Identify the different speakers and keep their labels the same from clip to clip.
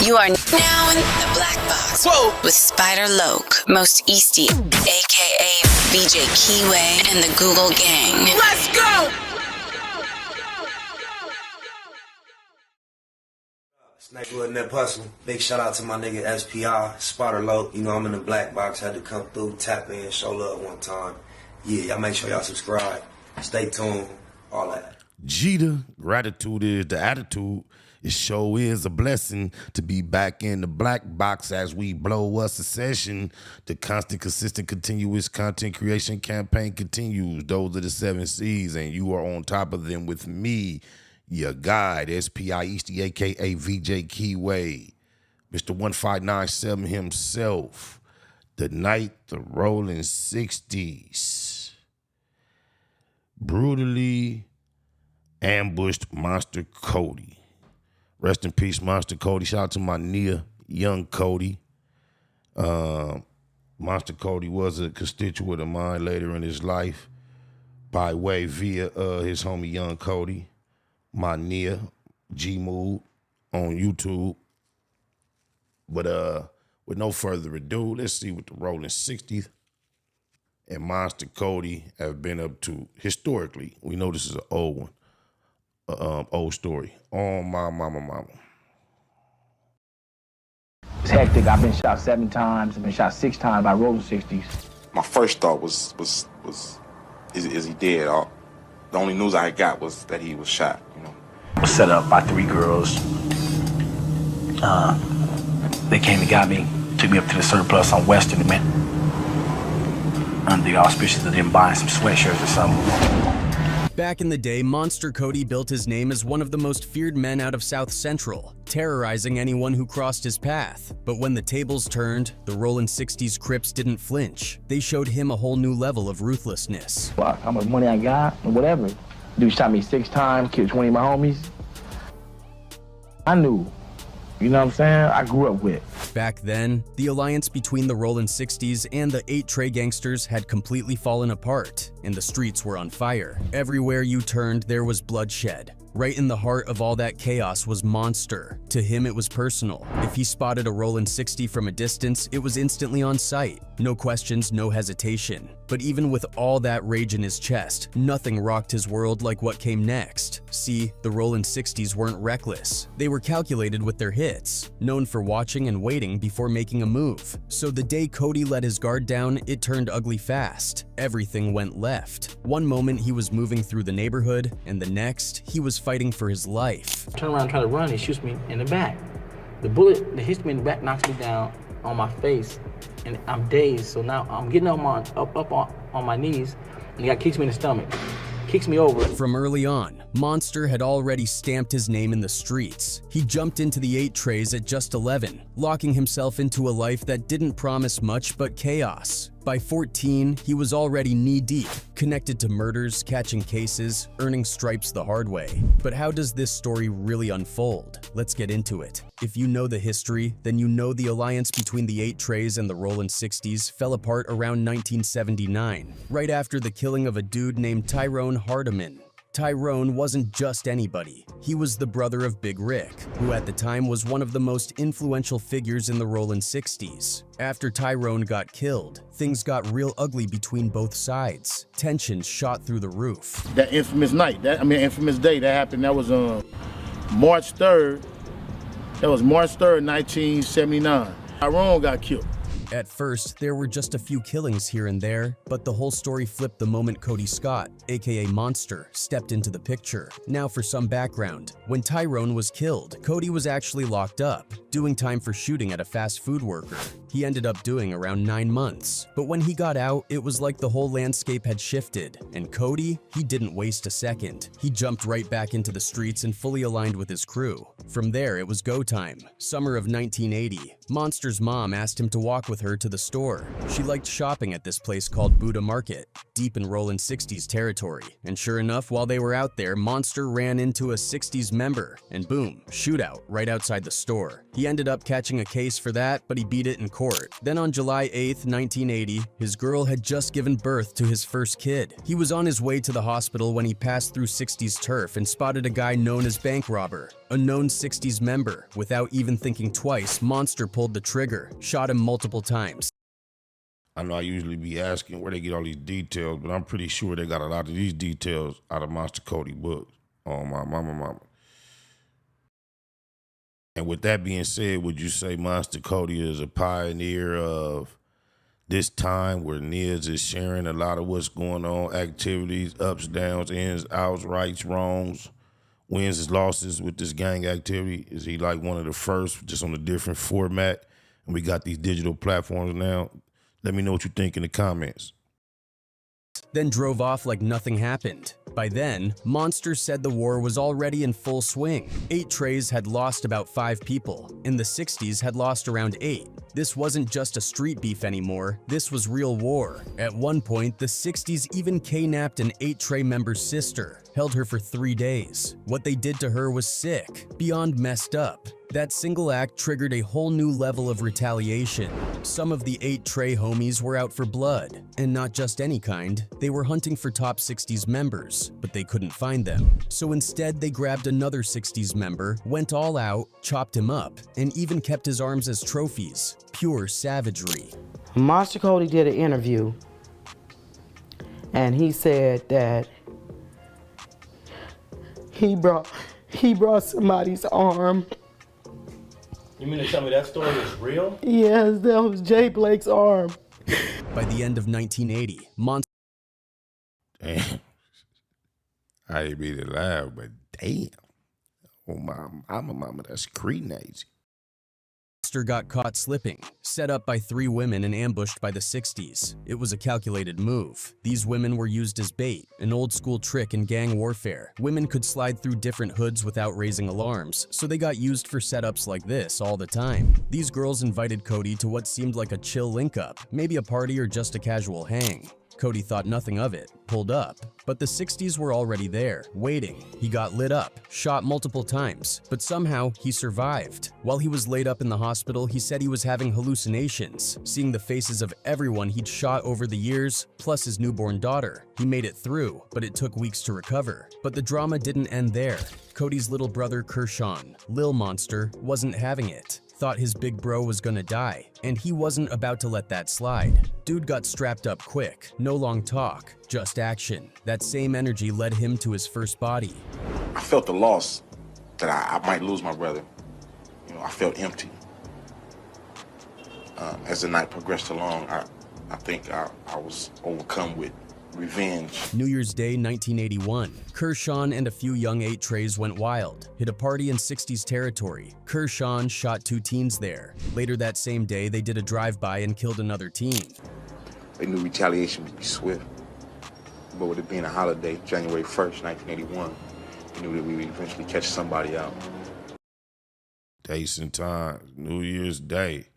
Speaker 1: You are now in the black box. Whoa. With Spider Loke, Most Easty, aka VJ Keyway, and the Google Gang. Let's go!
Speaker 2: Snakewood and that hustle. Big shout out to my nigga SPI, Spider Loke. You know I'm in the black box, had to come through, tap in, show love one time. Yeah, y'all make sure y'all subscribe. Stay tuned, all that.
Speaker 3: Jeter, gratitude is the attitude. It sure is a blessing to be back in the black box as we blow us a session. The constant, consistent, continuous content creation campaign continues. Those are the 7 C's, and you are on top of them with me, your guide, SPI Easty, a.k.a. VJ Keyway, Mr. 1597 himself. The night the Rollin 60's brutally ambushed Monster Cody. Rest in peace, Monster Cody. Shout out to my near young Kody. Monster Cody was a constituent of mine later in his life by way via his homie young Kody, my near G-Mood on YouTube. But with no further ado, let's see what the Rollin 60's and Monster Cody have been up to historically. We know this is an old one. Old story. Oh, my mama.
Speaker 4: It's hectic. I've been shot 7 times. I've been shot 6 times by Rollin 60's.
Speaker 5: My first thought was is he dead? The only news I got was that he was shot, you know.
Speaker 4: I was set up by 3 girls. They came and got me, took me up to the surplus on Western and went under the auspices of them buying some sweatshirts or something.
Speaker 6: Back in the day, Monster Cody built his name as one of the most feared men out of South Central, terrorizing anyone who crossed his path. But when the tables turned, the Rollin 60's Crips didn't flinch. They showed him a whole new level of ruthlessness.
Speaker 4: Well, how much money I got, or whatever. Dude shot me 6 times, killed 20 of my homies. I knew. You know what I'm saying? I grew up with.
Speaker 6: Back then, the alliance between the Rollin 60's and the 8 Trey gangsters had completely fallen apart, and the streets were on fire. Everywhere you turned, there was bloodshed. Right in the heart of all that chaos was Monster. To him, it was personal. If he spotted a Rollin 60 from a distance, it was instantly on sight. No questions, no hesitation. But even with all that rage in his chest, nothing rocked his world like what came next. See, the Rollin 60's weren't reckless. They were calculated with their hits, known for watching and waiting before making a move. So the day Kody let his guard down, it turned ugly fast. Everything went left. One moment he was moving through the neighborhood, and the next, he was fighting for his life.
Speaker 4: Turn around, try to run, he shoots me in the back. The bullet that hits me in the back knocks me down on my face, and I'm dazed. So now I'm getting up on my knees, and the guy kicks me in the stomach, kicks me over.
Speaker 6: From early on, Monster had already stamped his name in the streets. He jumped into the 8 Trays at just 11, locking himself into a life that didn't promise much but chaos. By 14, he was already knee-deep, connected to murders, catching cases, earning stripes the hard way. But how does this story really unfold? Let's get into it. If you know the history, then you know the alliance between the 8 Trays and the Rollin 60's fell apart around 1979, right after the killing of a dude named Tyrone Hardiman. Tyrone wasn't just anybody. He was the brother of Big Rick, who at the time was one of the most influential figures in the Rollin 60's. After Tyrone got killed, things got real ugly between both sides. Tensions shot through the roof.
Speaker 7: That infamous night, infamous day that happened, that was March 3rd. That was March 3rd, 1979. Tyrone got killed.
Speaker 6: At first, there were just a few killings here and there, but the whole story flipped the moment Kody Scott, aka Monster, stepped into the picture. Now for some background. When Tyrone was killed, Kody was actually locked up, doing time for shooting at a fast food worker. He ended up doing around 9 months. But when he got out, it was like the whole landscape had shifted. And Kody, he didn't waste a second. He jumped right back into the streets and fully aligned with his crew. From there, it was go time. Summer of 1980. Monster's mom asked him to walk with her to the store. She liked shopping at this place called Buddha Market, deep in Rollin 60's territory. And sure enough, while they were out there, Monster ran into a 60's member, and boom, shootout right outside the store. He ended up catching a case for that, but he beat it in court court. Then on July 8th, 1980, his girl had just given birth to his first kid. He was on his way to the hospital when he passed through 60's turf and spotted a guy known as Bank Robber, a known 60's member. Without even thinking twice, Monster pulled the trigger, shot him multiple times.
Speaker 3: I know I usually be asking where they get all these details, but I'm pretty sure they got a lot of these details out of Monster Cody books. Oh, my mama. And with that being said, would you say Monster Cody is a pioneer of this time where Niz is sharing a lot of what's going on, activities, ups, downs, ins, outs, rights, wrongs, wins and losses with this gang activity? Is he like one of the first, just on a different format? And we got these digital platforms now. Let me know what you think in the comments.
Speaker 6: Then drove off like nothing happened. By then, Monster said the war was already in full swing. 8 Trays had lost about 5 people, and the 60's had lost around 8. This wasn't just a street beef anymore, this was real war. At one point, the 60's even kidnapped an 8 Tray member's sister, held her for 3 days. What they did to her was sick, beyond messed up. That single act triggered a whole new level of retaliation. Some of the 8 Tray homies were out for blood, and not just any kind. They were hunting for top 60's members, but they couldn't find them. So instead, they grabbed another 60's member, went all out, chopped him up, and even kept his arms as trophies. Pure savagery.
Speaker 8: Monster Cody did an interview, and he said that he brought somebody's arm.
Speaker 4: You mean to tell me that story is real?
Speaker 8: Yes, that was Jay Blake's arm.
Speaker 6: By the end of 1980, Monster...
Speaker 3: Damn. I ain't mean to laugh, but damn. Oh, my mama, that's crazy.
Speaker 6: got caught slipping, set up by 3 women and ambushed by the 60's. It was a calculated move. These women were used as bait, an old-school trick in gang warfare. Women could slide through different hoods without raising alarms, so they got used for setups like this all the time. These girls invited Kody to what seemed like a chill link-up, maybe a party or just a casual hang. Kody thought nothing of it, pulled up, but the 60's were already there, waiting. He got lit up, shot multiple times, but somehow he survived. While he was laid up in the hospital, he said he was having hallucinations, seeing the faces of everyone he'd shot over the years, plus his newborn daughter. He made it through, but it took weeks to recover. But the drama didn't end there. Kody's little brother Kershawn, Lil Monster, wasn't having it. Thought his big bro was gonna die, and he wasn't about to let that slide. Dude got strapped up quick, no long talk, just action. That same energy led him to his first body.
Speaker 5: I felt the loss that I might lose my brother. You know, I felt empty. As the night progressed along, I think I was overcome with revenge.
Speaker 6: New Year's Day 1981. Kershawn and a few young 8 Trays went wild, hit a party in 60's territory. Kershawn shot 2 teens there. Later that same day, they did a drive-by and killed another teen.
Speaker 5: They knew retaliation would be swift. But with it being a holiday, January 1st, 1981, they knew that we would eventually catch somebody out.
Speaker 3: Dates and times, New Year's Day.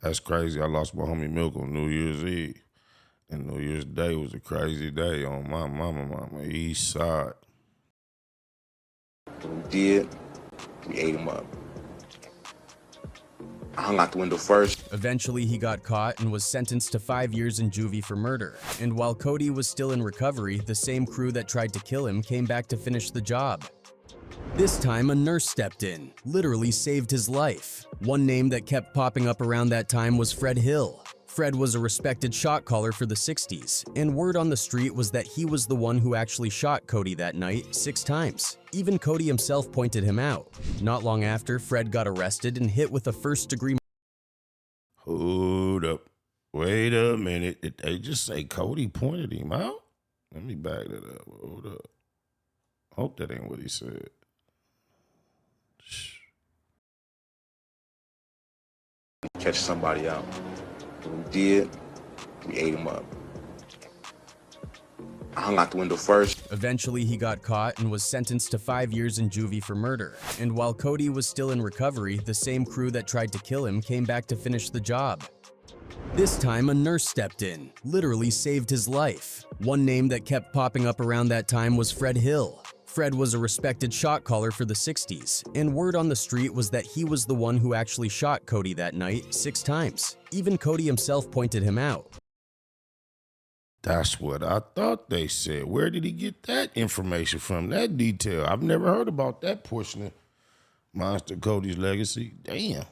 Speaker 3: That's crazy. I lost my homie Milk on New Year's Eve. And New Year's Day was a crazy day on my mama, east side.
Speaker 5: When we did, we ate him up. I hung out the window first.
Speaker 6: Eventually, he got caught and was sentenced to 5 years in juvie for murder. And while Kody was still in recovery, the same crew that tried to kill him came back to finish the job. This time, a nurse stepped in, literally saved his life. One name that kept popping up around that time was Fred Hill. Fred was a respected shot caller for the 60's, and word on the street was that he was the one who actually shot Kody that night 6 times. Even Kody himself pointed him out. Not long after, Fred got arrested and hit with a first-degree.
Speaker 3: Hold up. Wait a minute. Did they just say Kody pointed him out? Let me back that up. Hold up. Hope that ain't what he said. Shh.
Speaker 5: Catch somebody out. When we did, we ate him up. I hung out the window first.
Speaker 6: Eventually, he got caught and was sentenced to 5 years in juvie for murder. And while Kody was still in recovery, the same crew that tried to kill him came back to finish the job. This time, a nurse stepped in, literally saved his life. One name that kept popping up around that time was Fred Hill. Fred was a respected shot caller for the 60s, and word on the street was that he was the one who actually shot Kody that night 6 times. Even Kody himself pointed him out.
Speaker 3: That's what I thought they said. Where did he get that information from, that detail? I've never heard about that portion of Monster Cody's legacy. Damn.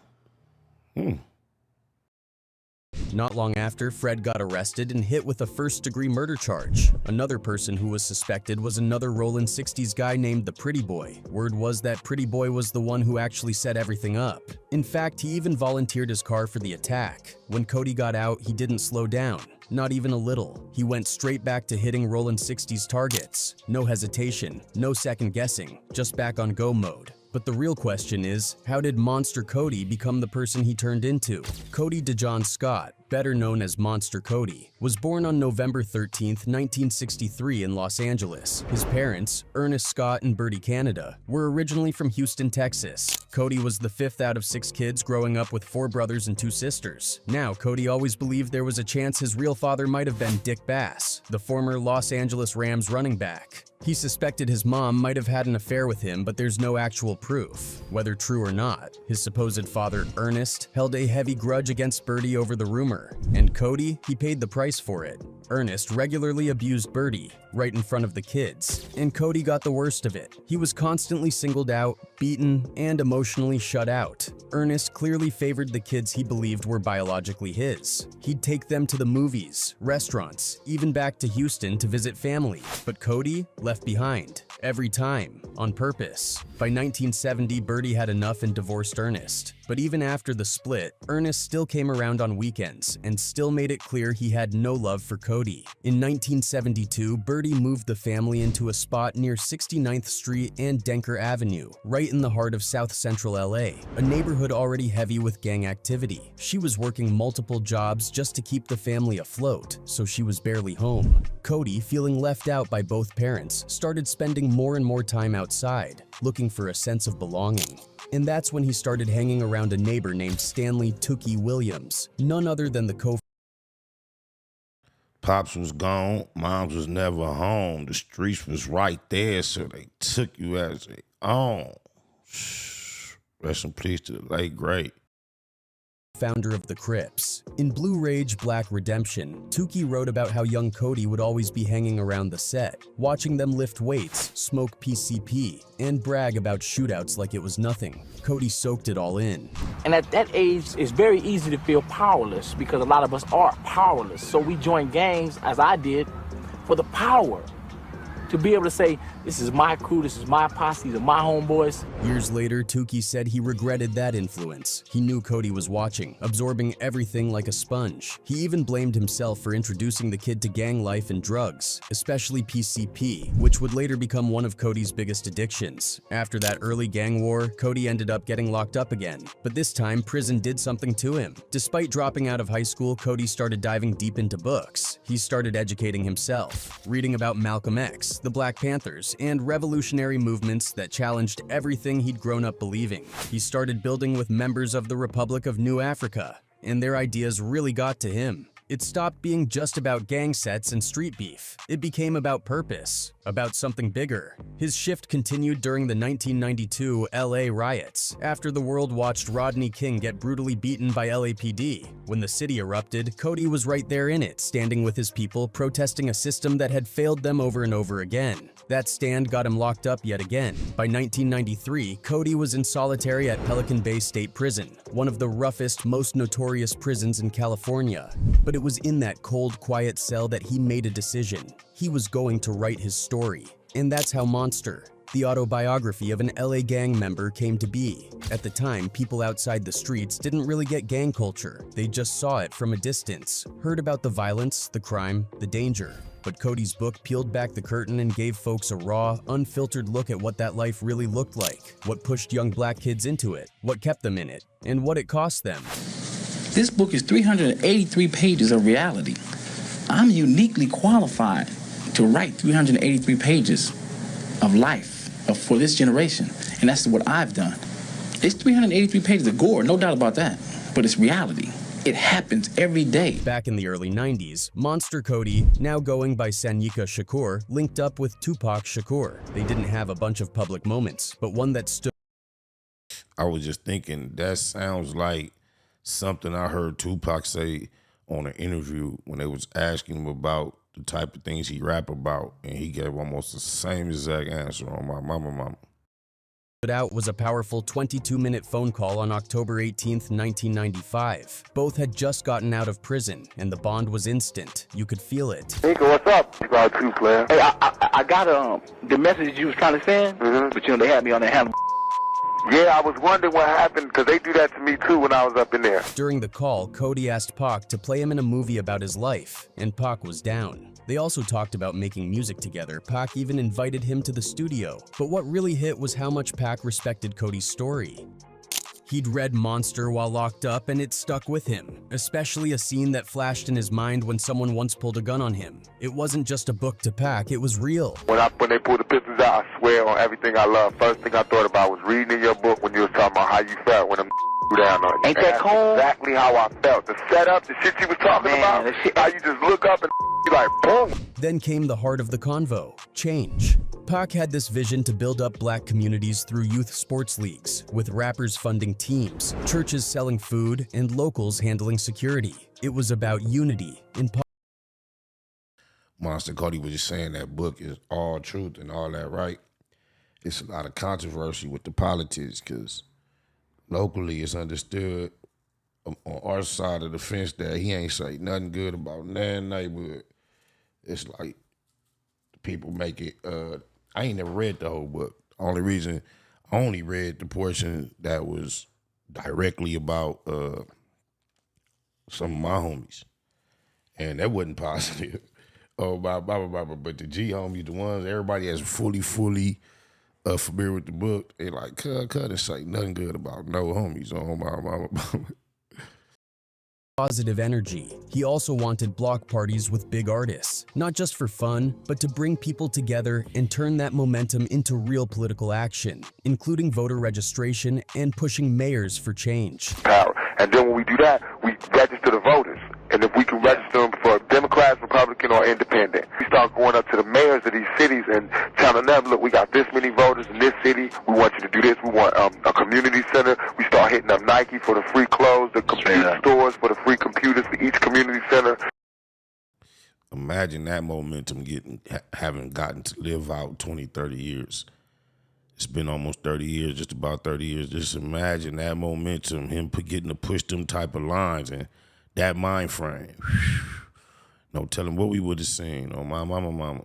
Speaker 6: Not long after, Fred got arrested and hit with a first-degree murder charge. Another person who was suspected was another Rollin 60's guy named the Pretty Boy. Word was that Pretty Boy was the one who actually set everything up. In fact, he even volunteered his car for the attack. When Kody got out, he didn't slow down. Not even a little. He went straight back to hitting Rollin 60's targets. No hesitation, no second guessing, just back on go mode. But the real question is, how did Monster Cody become the person he turned into? Kody DeJohn Scott, better known as Monster Cody, was born on November 13, 1963 in Los Angeles. His parents, Ernest Scott and Bertie Canada, were originally from Houston, Texas. Cody was the 5th out of 6 kids growing up with 4 brothers and 2 sisters. Now, Cody always believed there was a chance his real father might have been Dick Bass, the former Los Angeles Rams running back. He suspected his mom might have had an affair with him, but there's no actual proof. Whether true or not, his supposed father, Ernest, held a heavy grudge against Bertie over the rumor. And Cody, he paid the price for it. Ernest regularly abused Bertie, right in front of the kids, and Cody got the worst of it. He was constantly singled out, beaten, and emotionally shut out. Ernest clearly favored the kids he believed were biologically his. He'd take them to the movies, restaurants, even back to Houston to visit family. But Cody left behind, every time, on purpose. By 1970, Bertie had enough and divorced Ernest. But even after the split, Ernest still came around on weekends and still made it clear he had no love for Cody. In 1972, Bertie moved the family into a spot near 69th Street and Denker Avenue, right in the heart of South Central LA, a neighborhood already heavy with gang activity. She was working multiple jobs just to keep the family afloat, so she was barely home. Cody, feeling left out by both parents, started spending more and more time outside, looking for a sense of belonging. And that's when he started hanging around a neighbor named Stanley Tookie Williams, none other than the
Speaker 3: Pops was gone, Moms was never home. The streets was right there, so they took you as they own. Rest in peace to the late great
Speaker 6: founder of the Crips. In Blue Rage Black Redemption, Tookie wrote about how young Cody would always be hanging around the set, watching them lift weights, smoke PCP, and brag about shootouts like it was nothing. Cody soaked it all in.
Speaker 4: And at that age, it's very easy to feel powerless because a lot of us are powerless. So we join gangs, as I did, for the power. To be able to say, this is my crew, this is my posse, these are my homeboys.
Speaker 6: Years later, Tookie said he regretted that influence. He knew Cody was watching, absorbing everything like a sponge. He even blamed himself for introducing the kid to gang life and drugs, especially PCP, which would later become one of Cody's biggest addictions. After that early gang war, Cody ended up getting locked up again. But this time, prison did something to him. Despite dropping out of high school, Cody started diving deep into books. He started educating himself, reading about Malcolm X, the Black Panthers, and revolutionary movements that challenged everything he'd grown up believing. He started building with members of the Republic of New Africa, and their ideas really got to him. It stopped being just about gang sets and street beef. It became about purpose, about something bigger. His shift continued during the 1992 LA riots, after the world watched Rodney King get brutally beaten by LAPD. When the city erupted, Cody was right there in it, standing with his people, protesting a system that had failed them over and over again. That stand got him locked up yet again. By 1993, Cody was in solitary at Pelican Bay State Prison, one of the roughest, most notorious prisons in California. But it was in that cold, quiet cell that he made a decision. He was going to write his story. And that's how Monster, the autobiography of an LA gang member, came to be. At the time, people outside the streets didn't really get gang culture. They just saw it from a distance, heard about the violence, the crime, the danger. But Cody's book peeled back the curtain and gave folks a raw, unfiltered look at what that life really looked like, what pushed young black kids into it, what kept them in it, and what it cost them.
Speaker 9: This book is 383 pages of reality. I'm uniquely qualified to write 383 pages of life for this generation, and that's what I've done. It's 383 pages of gore, no doubt about that, but it's reality. It happens every day.
Speaker 6: Back in the early 90s, Monster Cody, now going by Sanyika Shakur, linked up with Tupac Shakur. They didn't have a bunch of public moments, but one that stood.
Speaker 3: I was just thinking, that sounds like something I heard Tupac say on an interview when they was asking him about the type of things he rap about, and he gave almost the same exact answer on My Mama.
Speaker 6: Out was a powerful 22-minute phone call on October 18th, 1995. Both had just gotten out of prison, and the bond was instant. You could feel it.
Speaker 5: Nico, what's up? You got two, player.
Speaker 9: Hey, I got the message you was trying to send, but they had me on the handle.
Speaker 5: Yeah, I was wondering what happened, because they do that to me too when I was up in there.
Speaker 6: During the call, Kody asked Pac to play him in a movie about his life, and Pac was down. They also talked about making music together. Pac even invited him to the studio. But what really hit was how much Pac respected Kody's story. He'd read Monster while locked up, and it stuck with him, especially a scene that flashed in his mind when someone once pulled a gun on him. It wasn't just a book to Pac, it was real.
Speaker 5: When they pulled the pistols out, I swear on everything I love, first thing I thought about was reading in your book when you was talking about how you felt when them down on you.
Speaker 9: Ain't that cold?
Speaker 5: Exactly how I felt. The setup, the shit you was talking about, how you just look up and like, boom.
Speaker 6: Then came the heart of the convo, change. Pac had this vision to build up black communities through youth sports leagues, with rappers funding teams, churches selling food, and locals handling security. It was about unity in
Speaker 3: Monster Cody was just saying that book is all truth and all that, right? It's a lot of controversy with the politics, because locally it's understood on our side of the fence that he ain't say nothing good about none neighborhood. It's like people make it, I ain't never read the whole book. Only reason, I only read the portion that was directly about some of my homies. And that wasn't positive. But the G homies, the ones, everybody that's fully familiar with the book, they like, cut and say nothing good about no homies on my mama.
Speaker 6: positive energy. He also wanted block parties with big artists, not just for fun, but to bring people together and turn that momentum into real political action, including voter registration and pushing mayors for change.
Speaker 5: Power. And then when we do that, we register the voters. And if we can register them for Democrats, Republican, or Independent, we start going up to the mayors of these cities and telling them, look, we got this many voters in this city. We want you to do this. We want a community center. We start hitting up Nike for the free clothes, the computer stores for the free computers for each community center.
Speaker 3: Imagine that momentum having gotten to live out 20, 30 years. It's been almost 30 years, just about 30 years. Just imagine that momentum, him getting to push them type of lines and that mind frame. No telling what we would have seen on my mama.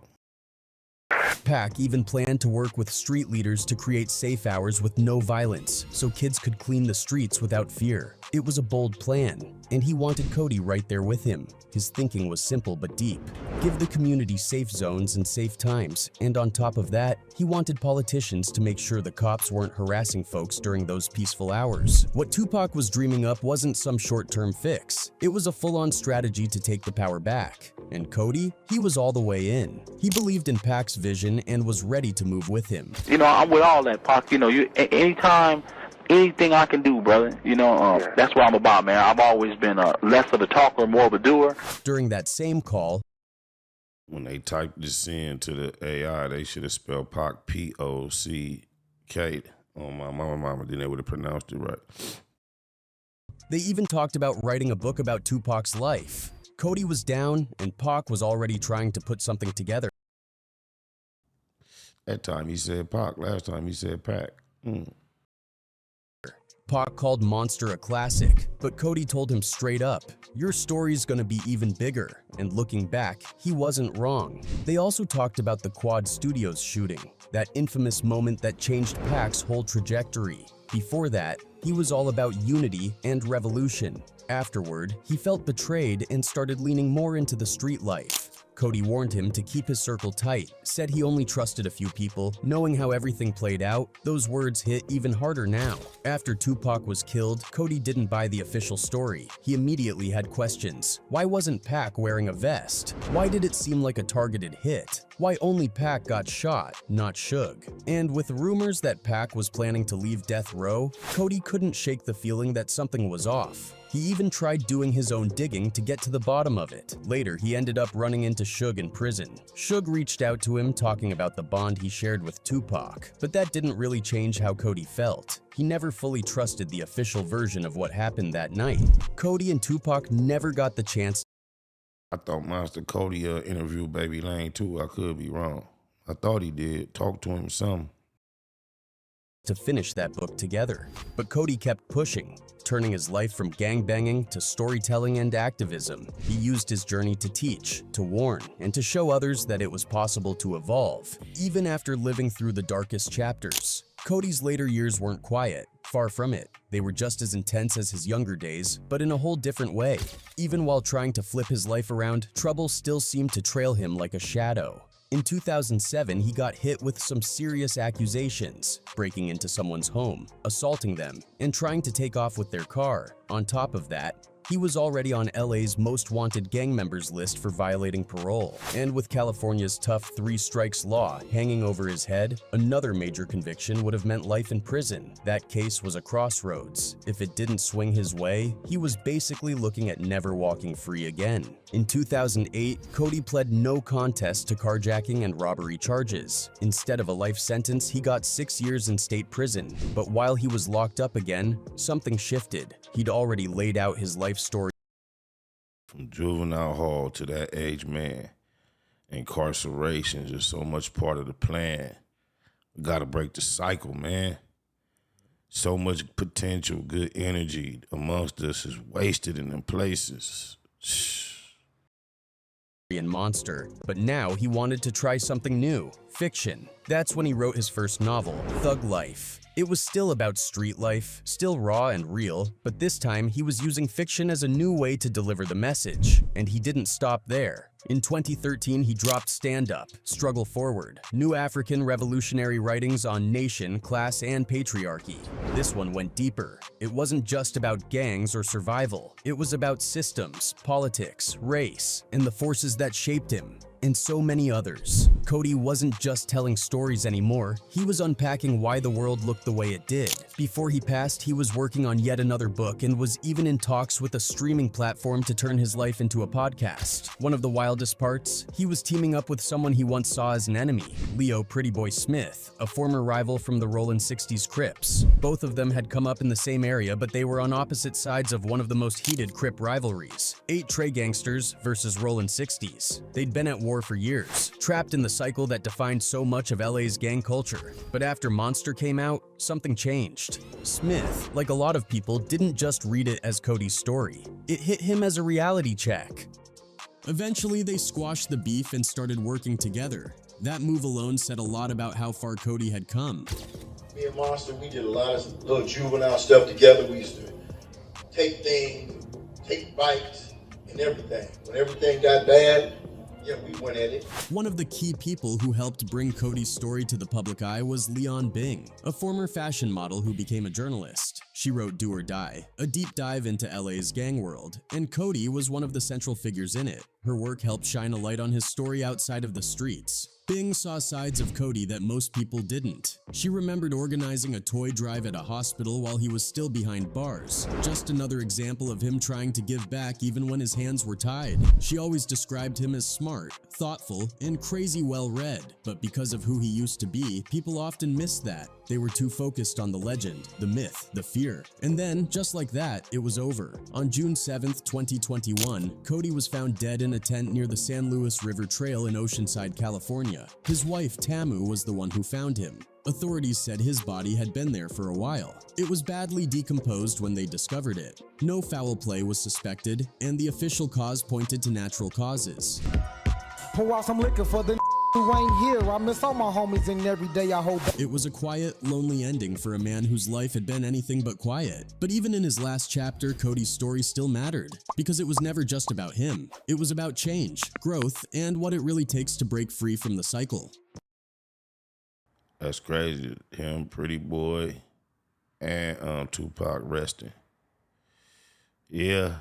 Speaker 6: Pac even planned to work with street leaders to create safe hours with no violence, so kids could clean the streets without fear. It was a bold plan, and he wanted Kody right there with him. His thinking was simple but deep. Give the community safe zones and safe times, and on top of that, he wanted politicians to make sure the cops weren't harassing folks during those peaceful hours. What Tupac was dreaming up wasn't some short-term fix. It was a full-on strategy to take the power back. And Kody, he was all the way in. He believed in Pac's vision and was ready to move with him.
Speaker 9: You know, I'm with all that, Pac. You know, anytime, anything I can do, brother. You know, that's what I'm about, man. I've always been less of a talker, more of a doer.
Speaker 6: During that same call,
Speaker 3: when they typed this in to the AI, they should have spelled Pac, P-O-C-K on my mama, then they would have pronounced it right.
Speaker 6: They even talked about writing a book about Tupac's life. Kody was down, and Pac was already trying to put something together.
Speaker 3: That time he said Pac, last time he said Pac.
Speaker 6: Pac called Monster a classic, but Kody told him straight up, your story's gonna be even bigger. And looking back, he wasn't wrong. They also talked about the Quad Studios shooting, that infamous moment that changed Pac's whole trajectory. Before that, he was all about unity and revolution. Afterward, he felt betrayed and started leaning more into the street life. Kody warned him to keep his circle tight, said he only trusted a few people. Knowing how everything played out, those words hit even harder now. After Tupac was killed, Kody didn't buy the official story. He immediately had questions. Why wasn't Pac wearing a vest? Why did it seem like a targeted hit? Why only Pac got shot, not Suge? And with rumors that Pac was planning to leave death row, Kody couldn't shake the feeling that something was off. He even tried doing his own digging to get to the bottom of it. Later, he ended up running into Suge in prison. Suge reached out to him talking about the bond he shared with Tupac, but that didn't really change how Kody felt. He never fully trusted the official version of what happened that night. Kody and Tupac never got the chance.
Speaker 3: I thought Monster Cody interviewed Baby Lane too. I could be wrong. I thought he did. Talk to him some.
Speaker 6: To finish that book together. But Kody kept pushing, turning his life from gangbanging to storytelling and activism. He used his journey to teach, to warn, and to show others that it was possible to evolve, even after living through the darkest chapters. Kody's later years weren't quiet. Far from it. They were just as intense as his younger days, but in a whole different way. Even while trying to flip his life around, trouble still seemed to trail him like a shadow. In 2007, he got hit with some serious accusations, breaking into someone's home, assaulting them, and trying to take off with their car. On top of that, he was already on LA's most wanted gang members list for violating parole. And with California's tough 3 strikes law hanging over his head, another major conviction would have meant life in prison. That case was a crossroads. If it didn't swing his way, he was basically looking at never walking free again. In 2008, Kody pled no contest to carjacking and robbery charges. Instead of a life sentence, he got 6 years in state prison. But while he was locked up again, something shifted. He'd already laid out his life story.
Speaker 3: From juvenile hall to that age man, incarceration is just so much part of the plan. We gotta break the cycle, man. So much potential, good energy amongst us is wasted in them places.
Speaker 6: And Monster, but now he wanted to try something new, fiction. That's when he wrote his first novel, Thug Life. It was still about street life, still raw and real, but this time he was using fiction as a new way to deliver the message. And he didn't stop there. In 2013, he dropped Stand Up, Struggle Forward, new African revolutionary writings on nation, class, and patriarchy. This one went deeper. It wasn't just about gangs or survival. It was about systems, politics, race, and the forces that shaped him, and so many others. Kody wasn't just telling stories anymore, he was unpacking why the world looked the way it did. Before he passed, he was working on yet another book and was even in talks with a streaming platform to turn his life into a podcast. One of the wildest parts, he was teaming up with someone he once saw as an enemy, Leo Pretty Boy Smith, a former rival from the Rollin 60's Crips. Both of them had come up in the same area, but they were on opposite sides of one of the most heated Crip rivalries, 8 Trey gangsters versus Rollin 60's. They'd been at war for years, trapped in the cycle that defined so much of LA's gang culture. But after Monster came out, something changed. Smith, like a lot of people, didn't just read it as Kody's story. It hit him as a reality check. Eventually, they squashed the beef and started working together. That move alone said a lot about how far Kody had come.
Speaker 10: Me and Monster, we did a lot of little juvenile stuff together. We used to take things, take bites, and everything. When everything got bad, yeah, we went at it.
Speaker 6: One of the key people who helped bring Kody's story to the public eye was Leon Bing, a former fashion model who became a journalist. She wrote Do or Die, a deep dive into LA's gang world, and Kody was one of the central figures in it. Her work helped shine a light on his story outside of the streets. Bing saw sides of Kody that most people didn't. She remembered organizing a toy drive at a hospital while he was still behind bars. Just another example of him trying to give back even when his hands were tied. She always described him as smart, thoughtful, and crazy well-read. But because of who he used to be, people often missed that. They were too focused on the legend, the myth, the fear. And then, just like that, it was over. On June 7th, 2021, Kody was found dead in a tent near the San Luis River Trail in Oceanside, California. His wife, Tamu, was the one who found him. Authorities said his body had been there for a while. It was badly decomposed when they discovered it. No foul play was suspected, and the official cause pointed to natural causes.
Speaker 11: Pour out some liquor for the who ain't here. I miss all my homies and every day I hold back.
Speaker 6: It was a quiet, lonely ending for a man whose life had been anything but quiet. But even in his last chapter, Kody's story still mattered, because it was never just about him. It was about change, growth, and what it really takes to break free from the cycle.
Speaker 3: That's crazy. Him, Pretty Boy, and Tupac resting. Yeah,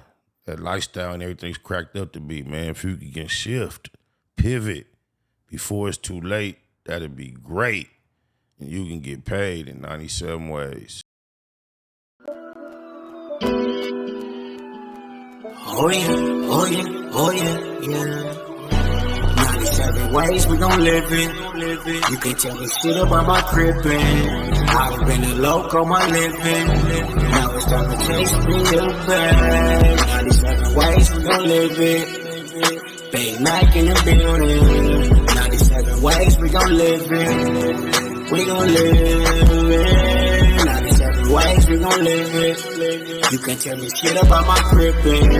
Speaker 3: that lifestyle and everything's cracked up to be, man. If you can shift, pivot before it's too late, that'd be great. And you can get paid in 97 ways.
Speaker 12: Oh yeah, oh yeah, oh yeah, yeah. 97 ways we gon' live it. You can tell me shit about my crippin'. I've been a loco my living. Now it's time to chase me a bag. 97 ways we gon' live it. Big Mac in the building. 97 ways we gon' live it. We gon' live it. 97 ways we gon' live it. You can tell me shit about my crippin'.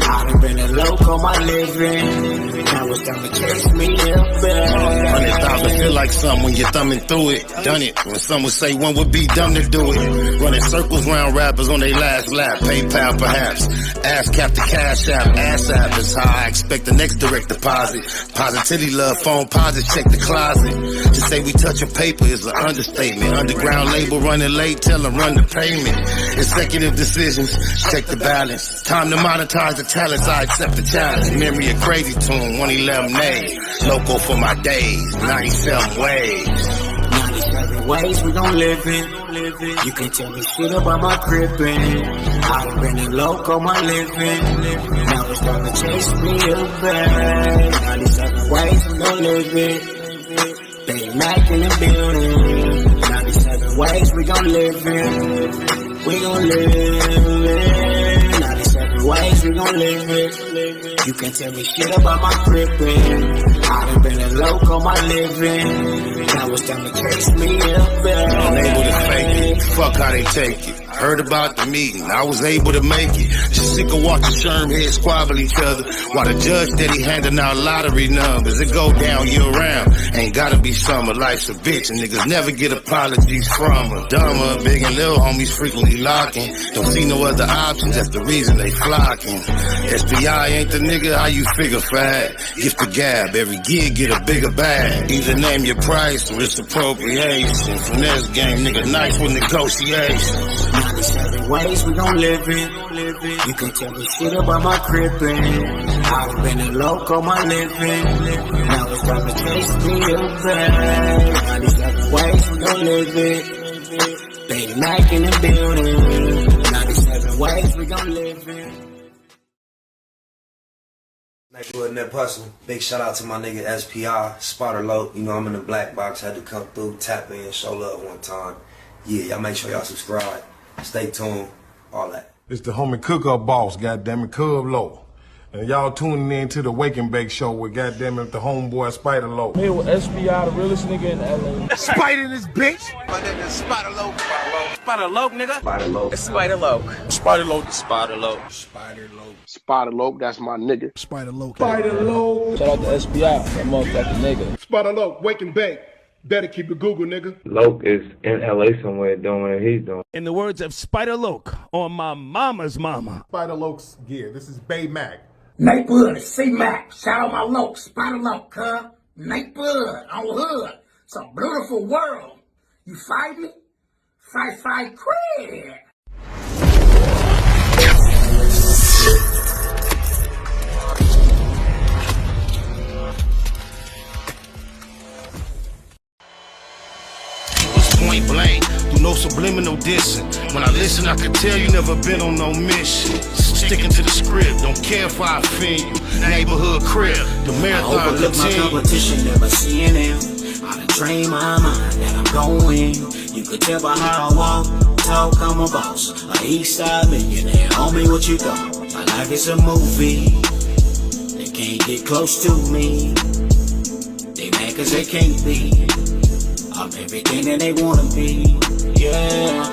Speaker 12: I done been a loco my living. Now it's time to chase me a bag.
Speaker 3: 100,000 feel like something when you're thumbing through it. Done it when some would say one would be dumb to do it. Running circles round rappers on their last lap. PayPal perhaps. Ass cap the cash app. Ass app is how I expect the next direct deposit. Positivity love phone posits check the closet. To say we touching paper is an understatement. Underground label running late, tell them run the payment. Executive decisions, check the balance. Time to monetize the talents, I accept the challenge. Memory of crazy tune, 111 days. Local for my days, 97 ways.
Speaker 12: 97 ways we gon' live it. You can tell me shit about my crippin'. I done been a loco my living. Now it's time to chase me a bag. 97 ways we gon' live it. Big Mac in the building. 97 ways we gon' live it. We gon' live it. 97 ways we gon' live it. You can tell me shit about my crippin'. I done been a loco my living. Now it's time to chase me a bag.
Speaker 3: Unable to fake it, fuck how they take it. Heard about the meeting, I was able to make it. Just sick of watching Sherm heads squabble each other while the judge steady handing out lottery numbers. It go down year round, ain't gotta be summer. Life's a bitch and niggas never get apologies from her. Dumber, big and little homies frequently locking. Don't see no other options, that's the reason they flocking. SPI ain't the nigga, how you figure fat? Gift the gab, every gig get a bigger bag. Either name your price or it's appropriation. Finesse game, nigga nice with negotiations.
Speaker 12: 97 ways we gon' live it. You can tell me shit about my crippin'. I done been a loco my living. Now it's time to chase me a bag. 97 ways we gon' live it. Big Mac in the building. 97 ways we gon' live it.
Speaker 2: Neighborhood Net Hustle. Big shout out to my nigga SPI, Spotter Low. You know I'm in the black box, had to come through, tap in, show love one time. Yeah, y'all make sure y'all subscribe. Stay tuned, all that.
Speaker 13: It's the homie cook-up boss, goddammit, Cub Low. And y'all tuning in to the Wake and Bake Show with goddammit the homeboy Spider Low.
Speaker 14: Here with SPI, the realest nigga in LA.
Speaker 13: Spider this bitch!
Speaker 15: My nigga is Spider Low. Spider Low, nigga.
Speaker 2: Spider Low.
Speaker 15: It's Spider Low.
Speaker 13: Spider Low.
Speaker 15: Spider Low.
Speaker 13: Spider Low.
Speaker 15: Spider Low, that's my nigga.
Speaker 13: Spider Low. Spider Low.
Speaker 14: Shout out to SPI, that motherfucking nigga.
Speaker 13: Spider Low, Wake and Bake. Better keep it Google, nigga.
Speaker 16: Loke is in LA somewhere doing what he's doing.
Speaker 17: In the words of Spider Loke on my mama's mama.
Speaker 13: Spider Loke's gear. This is Bay Mac.
Speaker 12: Nate Bud, C-Mac. Shout out my Loke, Spider Loke, huh? Nate Bud, on hood. It's a beautiful world. You fight me? Fight, crib.
Speaker 3: Point blank, through no subliminal dissing. When I listen, I can tell you never been on no mission. Sticking to the script, don't care if I offend you. Neighborhood crib, the marathon
Speaker 12: I overlook my competition, never seeing them. I done trained my mind that I'm going. You could tell by how I walk, talk, I'm a boss. A east side millionaire, homie, what you thought? My life is a movie. They can't get close to me. They mad cause they can't be. I'm everything that they wanna be, yeah.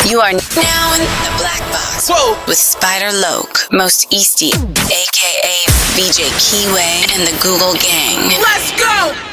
Speaker 1: You are now in the black box. Whoa! With Spider Loke, Most Easty, aka BJ Keyway, and the Google Gang.
Speaker 15: Let's go!